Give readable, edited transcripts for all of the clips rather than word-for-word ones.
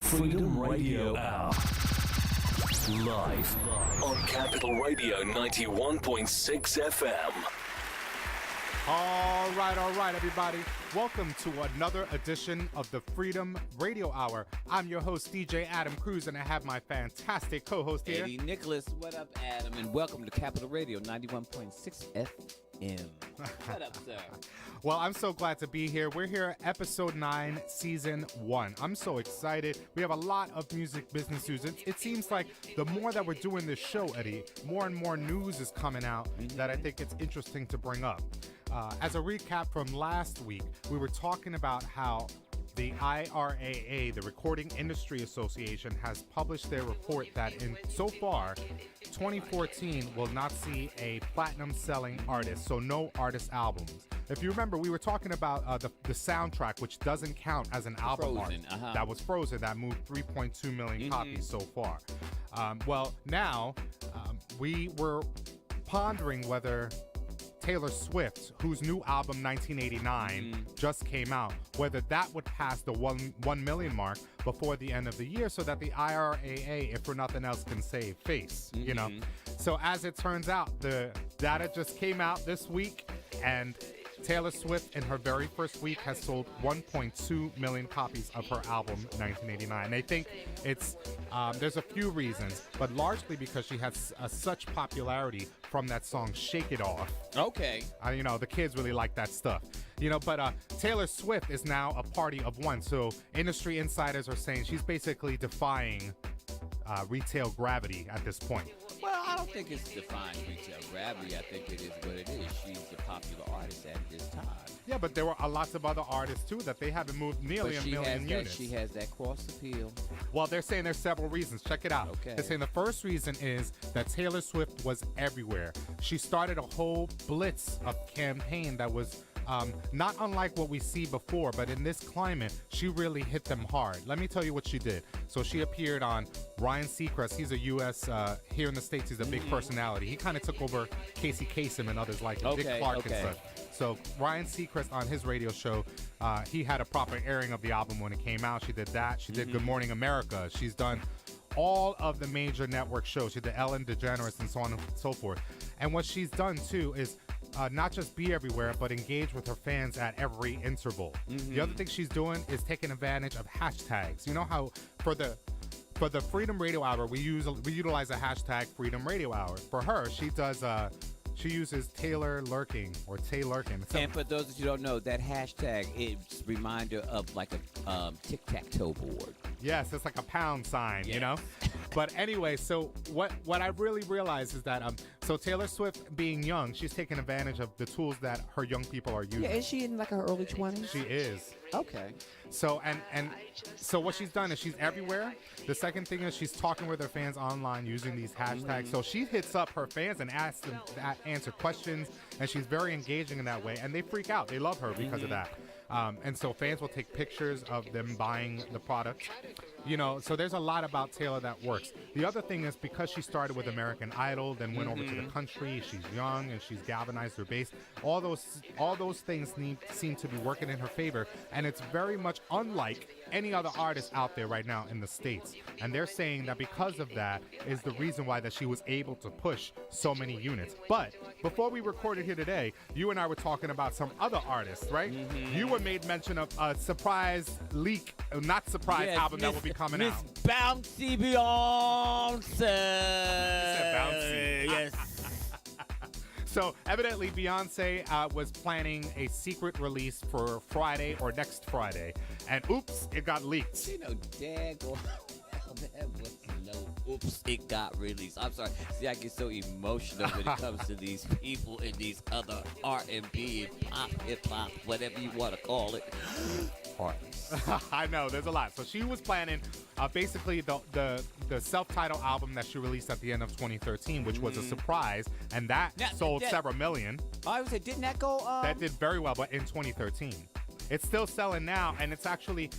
Freedom Radio Hour. Live on Capital Radio 91.6 FM. All right, everybody. Welcome to another edition of the Freedom Radio Hour. I'm your host, DJ Adam Cruz, and I have my fantastic co-host here, Eddie Nicholas. What up, Adam? And welcome to Capital Radio 91.6 FM. What up, sir? Well, I'm so glad to be here. We're here, episode 9, season 1. I'm so excited. We have a lot of music business news. It seems like the more that we're doing this show, Eddie, more and more news is coming out that I think it's interesting to bring up. As a recap from last week, we were talking about how the RIAA, the Recording Industry Association, has published their report that so far, 2014 will not see a platinum selling artist, so no artist albums. If you remember, we were talking about the soundtrack, which doesn't count as an album art. That was Frozen, that moved 3.2 million copies so far. Well, now we were pondering whether Taylor Swift, whose new album 1989 just came out, whether that would pass the 1 million mark before the end of the year, so that the RIAA, if for nothing else, can save face. You know. So as it turns out, the data just came out this week, and Taylor Swift, in her very first week, has sold 1.2 million copies of her album 1989. I think it's there's a few reasons, but largely because she has such popularity from that song "Shake It Off." Okay. You know, the kids really like that stuff. You know, but Taylor Swift is now a party of one. So industry insiders are saying she's basically defying retail gravity at this point. Well, I don't think it's defying retail gravity. I think it is what it is. She's the popular artist at this time. Yeah, but there were lots of other artists, too, that they haven't moved nearly a million units. She has that cross appeal. Well, they're saying there's several reasons. Check it out. Okay. They're saying the first reason is that Taylor Swift was everywhere. She started a whole blitz of campaign that was not unlike what we see before, but in this climate, she really hit them hard. Let me tell you what she did. So she appeared on Ryan Seacrest. He's a U.S., here in the States, he's a big personality. He kind of took over Casey Kasem and others like him, Dick Clark and stuff. So Ryan Seacrest on his radio show, he had a proper airing of the album when it came out. She did that. She did Good Morning America. She's done all of the major network shows. She did Ellen DeGeneres and so on and so forth. And what she's done, too, is not just be everywhere, but engage with her fans at every interval. The other thing she's doing is taking advantage of hashtags. You know how for the Freedom Radio Hour, we utilize a hashtag Freedom Radio Hour. For her, she does she uses Taylor Lurking or Tay Lurking. And for those that you don't know, that hashtag is a reminder of like a tic-tac-toe board. Yes, it's like a pound sign, you know? But anyway, so what I really realized is that so Taylor Swift, being young, she's taking advantage of the tools that her young people are using. Yeah, is she in like her early 20s? She is. Okay. So and so what she's done is she's everywhere. The second thing is she's talking with her fans online using these hashtags. So she hits up her fans and asks them to answer questions, and she's very engaging in that way, and they freak out. They love her because of that. And so fans will take pictures of them buying the product. You know, so there's a lot about Taylor that works. The other thing is because she started with American Idol, then went over to the country, she's young and she's galvanized her base. All those things seem to be working in her favor, and it's very much unlike any other artist out there right now in the States. And they're saying that because of that is the reason why that she was able to push so many units. But before we recorded here today, you and I were talking about some other artists, right? You were made mention of a surprise leak, not surprise album that will be coming out. Miss Bouncy Beyonce. You said bouncy. Yes. So evidently Beyonce was planning a secret release for Friday or next Friday, and oops, it got leaked. You know, daggone. That was no oops, it got released. I'm sorry. See, I get so emotional when it comes to these people and these other R&B and pop, hip-hop, whatever you want to call it. I know, there's a lot. So she was planning basically the self-titled album that she released at the end of 2013, which was a surprise, and that sold several million. I would say, didn't that go? That did very well, but in 2013. It's still selling now, and it's actually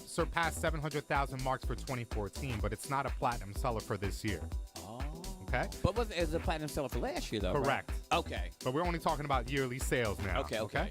surpassed 700,000 marks for 2014, but it's not a platinum seller for this year. Oh. Okay? But it was a platinum seller for last year, though, Correct. Right? Okay. But we're only talking about yearly sales now. Okay.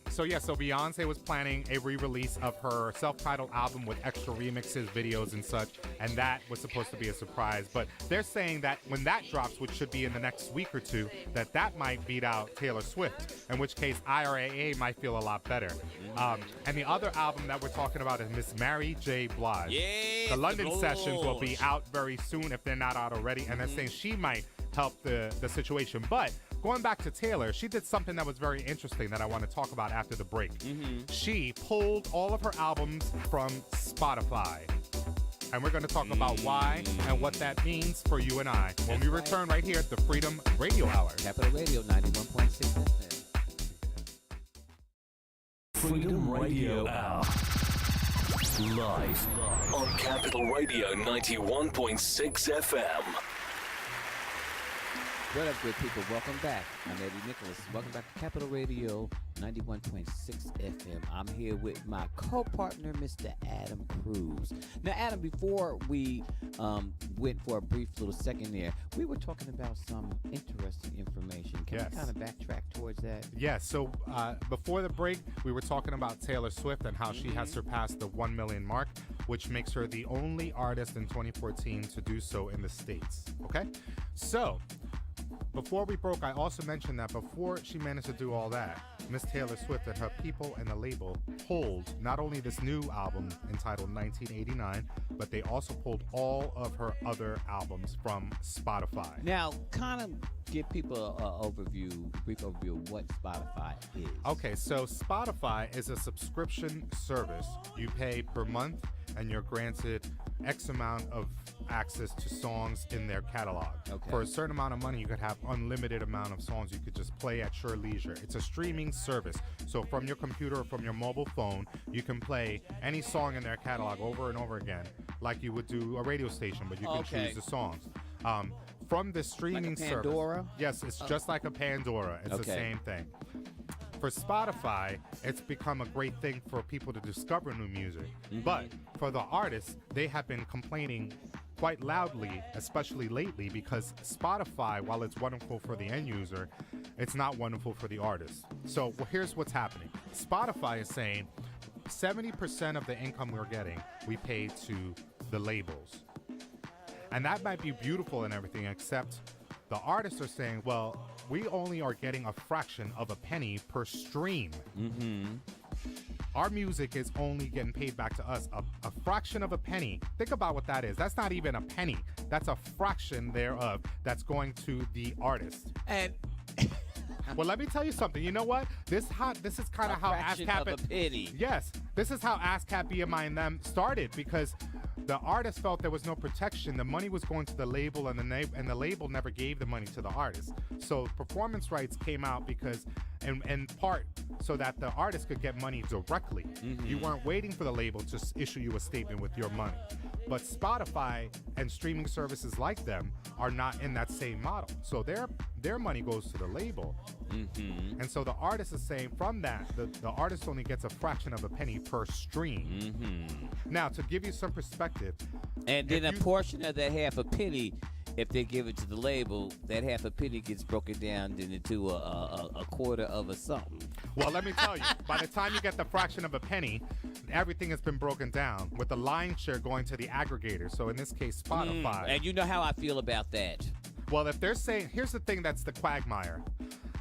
So Beyonce was planning a re-release of her self-titled album with extra remixes, videos, and such, and that was supposed to be a surprise. But they're saying that when that drops, which should be in the next week or two, that might beat out Taylor Swift, in which case RIAA might feel a lot better. And the other album that we're talking about is Miss Mary J. Blige. Yes, the London Lord. sessions will be out very soon if they're not out already, and they're saying she might help the situation. But going back to Taylor, she did something that was very interesting that I want to talk about after the break. She pulled all of her albums from Spotify. And we're going to talk about why and what that means for you and I when we return right here at the Freedom Radio Hour. Capital Radio 91.6 FM. Freedom Radio Hour. Live on Capital Radio 91.6 FM. What up, good people? Welcome back. I'm Eddie Nicholas. Welcome back to Capital Radio 91.6 FM. I'm here with my co-partner, Mr. Adam Cruz. Now, Adam, before we went for a brief little second there, we were talking about some interesting information. Can we kind of backtrack towards that? Yes. So before the break, we were talking about Taylor Swift and how she has surpassed the 1 million mark, which makes her the only artist in 2014 to do so in the States. Okay? So before we broke, I also mentioned that before she managed to do all that, Miss Taylor Swift and her people and the label pulled not only this new album entitled 1989, but they also pulled all of her other albums from Spotify. Now, kind of give people a brief overview of what Spotify is. Okay, so Spotify is a subscription service. You pay per month, and you're granted X amount of access to songs in their catalog. Okay. For a certain amount of money, you could have unlimited amount of songs you could just play at your leisure. It's a streaming service. So from your computer or from your mobile phone, you can play any song in their catalog over and over again, like you would do a radio station, but you can choose the songs. From the streaming like a Pandora? service. Yes, it's just like a Pandora. It's the same thing. For Spotify, it's become a great thing for people to discover new music. But for the artists, they have been complaining quite loudly, especially lately, because Spotify, while it's wonderful for the end user, it's not wonderful for the artist. So here's what's happening. Spotify is saying 70% of the income we're getting, we pay to the labels. And that might be beautiful and everything, except the artists are saying, well, we only are getting a fraction of a penny per stream. Our music is only getting paid back to us a fraction of a penny. Think about what that is. That's not even a penny. That's a fraction thereof that's going to the artist. And well, let me tell you something. You know what? This is kind of how ASCAP. Yes, this is how ASCAP, BMI, and them started, because the artist felt there was no protection. The money was going to the label, and the label never gave the money to the artist. So performance rights came out because, in part, so that the artist could get money directly. You weren't waiting for the label to issue you a statement with your money. But Spotify and streaming services like them are not in that same model. So their money goes to the label. And so the artist is saying from that, the artist only gets a fraction of a penny per stream. Now, to give you some perspective. And then a portion of that half a penny, if they give it to the label, that half a penny gets broken down into a quarter of a something. Well, let me tell you, by the time you get the fraction of a penny, everything has been broken down, with the lion's share going to the aggregator. So in this case, Spotify. And you know how I feel about that. Well, if they're saying, here's the thing that's the quagmire.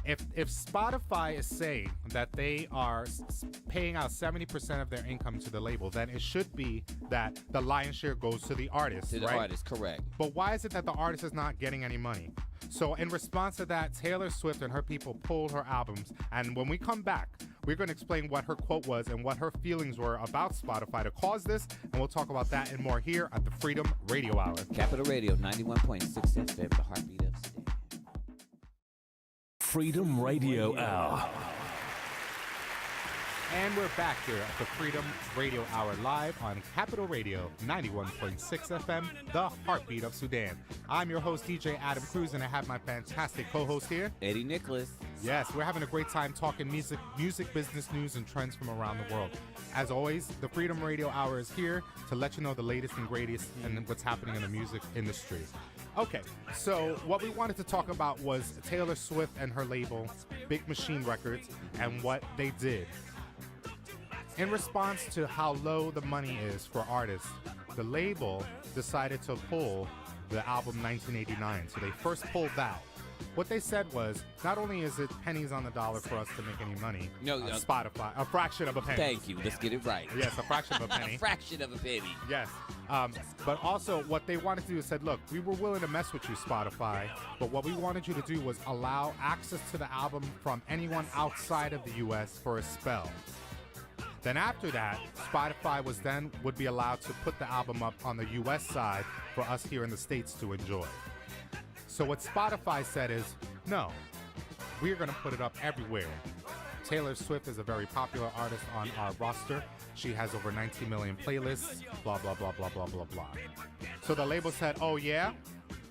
If Spotify is saying that they are paying out 70% of their income to the label, then it should be that the lion's share goes to the artist, To the artist, correct. But why is it that the artist is not getting any money? So in response to that, Taylor Swift and her people pulled her albums. And when we come back, we're going to explain what her quote was and what her feelings were about Spotify to cause this. And we'll talk about that and more here at the Freedom Radio Hour. Capital Radio 91.6 FM, the Heartbeat of Sudan. Freedom Radio Hour. And we're back here at the Freedom Radio Hour live on Capital Radio 91.6 FM, the Heartbeat of Sudan. I'm your host, DJ Adam Cruz, and I have my fantastic co-host here, Eddie Nicholas. Yes, we're having a great time talking music, business news, and trends from around the world. As always, the Freedom Radio Hour is here to let you know the latest and greatest and what's happening in the music industry. Okay, so what we wanted to talk about was Taylor Swift and her label, Big Machine Records, and what they did. In response to how low the money is for artists, the label decided to pull the album 1989. So they first pulled that. What they said was, not only is it pennies on the dollar for us to make any money, Spotify, a fraction of a penny. Thank you. Let's get it right. Yes, a fraction of a penny. A fraction of a penny. Yes. But also what they wanted to do is said, look, we were willing to mess with you, Spotify, but what we wanted you to do was allow access to the album from anyone outside of the U.S. for a spell. Then after that, Spotify would be allowed to put the album up on the U.S. side for us here in the States to enjoy. So what Spotify said is, no, we're going to put it up everywhere. Taylor Swift is a very popular artist on our roster. She has over 19 million playlists, blah, blah, blah, blah, blah, blah, blah. So the label said, oh yeah,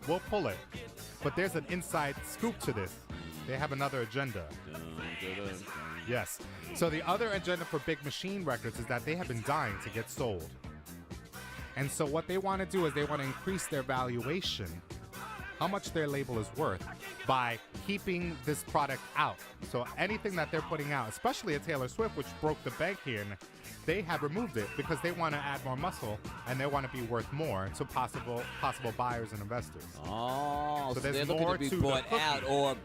we'll pull it. But there's an inside scoop to this. They have another agenda. Yes. So the other agenda for Big Machine Records is that they have been dying to get sold. And so what they want to do is they want to increase their valuation, how much their label is worth, by keeping this product out. So anything that they're putting out, especially a Taylor Swift, which broke the bank here, and they have removed it because they want to add more muscle and they want to be worth more to possible buyers and investors. Oh, so there's they're more looking to be bought out or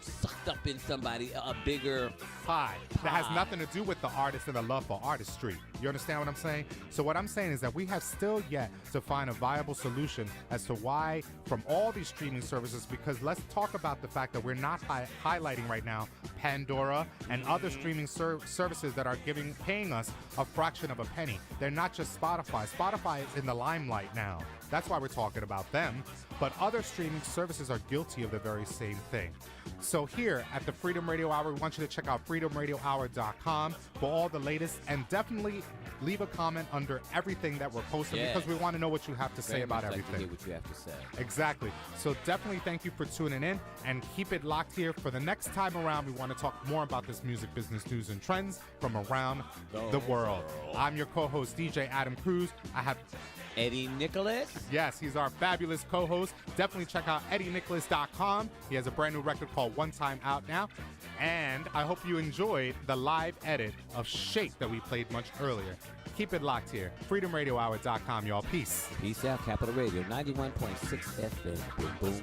sucked up in somebody, a bigger pie. That has nothing to do with the artist and the love for artistry. You understand what I'm saying? So what I'm saying is that we have still yet to find a viable solution as to why from all these streaming services, because let's talk about the fact that we're not highlighting right now Pandora and other streaming services that are paying us a fraction of a penny. They're not just Spotify. Spotify is in the limelight now. That's why we're talking about them. But other streaming services are guilty of the very same thing. So here at the Freedom Radio Hour, we want you to check out freedomradiohour.com for all the latest, and definitely leave a comment under everything that we're posting because we want to know what you have to say about everything. To hear what you have to say. Exactly. So definitely thank you for tuning in, and keep it locked here for the next time around. We want to talk more about this music business news and trends from around the world. I'm your co-host, DJ Adam Cruz. I have Eddie Nicholas. Yes, he's our fabulous co-host. Definitely check out EddieNicholas.com. He has a brand new record called One Time out now. And I hope you enjoyed the live edit of Shake that we played much earlier. Keep it locked here. FreedomRadioHour.com, y'all. Peace. Peace out, Capital Radio 91.6 FM. Boom, boom.